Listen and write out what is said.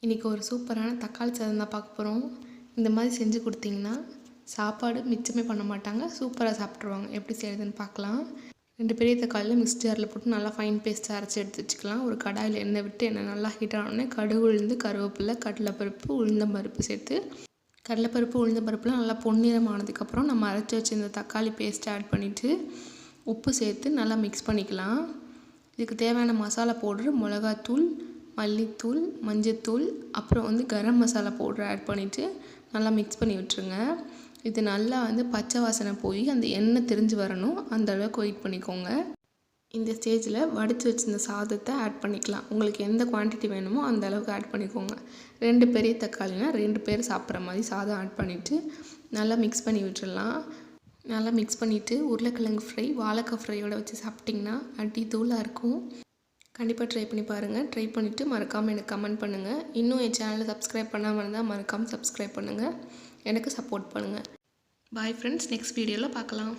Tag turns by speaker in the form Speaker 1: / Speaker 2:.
Speaker 1: இன்றைக்கி ஒரு சூப்பரான தக்காளி சாதம் தான் பார்க்க போகிறோம். இந்த மாதிரி செஞ்சு கொடுத்தீங்கன்னா சாப்பாடு மிச்சமே பண்ண மாட்டாங்க, சூப்பராக சாப்பிட்ருவாங்க. எப்படி செய்யுதுன்னு பார்க்கலாம். 2 பெரிய தக்காளியில் மிக்ஸி ஜாரில் போட்டு நல்லா ஃபைன் பேஸ்ட்டாக அரைச்சி எடுத்து வச்சுக்கலாம். ஒரு கடாயில் எண்ணெய் விட்டு எண்ணெய் நல்லா ஹீட் ஆனோடனே கடுகு, உளுந்து, கருவேப்பிலை, கடலைப்பருப்பு, உளுந்தம்பருப்பு சேர்த்து கடலைப்பருப்பு, உளுந்தம்பருப்புலாம் நல்லா பொன்னிறம் ஆனதுக்கப்புறம் நம்ம அரைச்சி வச்சு இந்த தக்காளி பேஸ்ட்டை ஆட் பண்ணிவிட்டு உப்பு சேர்த்து நல்லா மிக்ஸ் பண்ணிக்கலாம். இதுக்கு தேவையான மசாலா பவுட்ரு, மிளகாத்தூள், மல்லித்தூள், மஞ்சத்தூள், அப்புறம் கரம் மசாலா பவுட்ரு ஆட் பண்ணிவிட்டு நல்லா மிக்ஸ் பண்ணி விட்டுருங்க. இது நல்லா பச்சை வாசனை போய் அந்த எண்ணெய் திரிஞ்சு வரணும், அந்த அளவுக்கு வெயிட் பண்ணிக்கோங்க. இந்த ஸ்டேஜில் வடித்து வச்சிருந்த சாதத்தை ஆட் பண்ணிக்கலாம். உங்களுக்கு எந்த குவான்டிட்டி வேணுமோ அந்த அளவுக்கு ஆட் பண்ணிக்கோங்க. 2 பெரிய தக்காளினா 2 பேர் சாப்பிட்ற மாதிரி சாதம் ஆட் பண்ணிவிட்டு நல்லா மிக்ஸ் பண்ணி விட்டுடலாம். நல்லா மிக்ஸ் பண்ணிவிட்டு உருளைக்கிழங்கு ஃப்ரை, வாழைக்காய் ஃப்ரையோடு வச்சு சாப்பிட்டிங்கன்னா அடி தூளாக இருக்கும். கண்டிப்பாக ட்ரை பண்ணி பாருங்கள். ட்ரை பண்ணிவிட்டு மறக்காமல் எனக்கு கமெண்ட் பண்ணுங்கள். இன்னும் என் சேனலை சப்ஸ்கிரைப் பண்ணாமல் இருந்தால் மறக்காமல் சப்ஸ்கிரைப் பண்ணுங்கள். எனக்கு சப்போர்ட் பண்ணுங்கள். பாய் ஃப்ரெண்ட்ஸ், நெக்ஸ்ட் வீடியோவில் பார்க்கலாம்.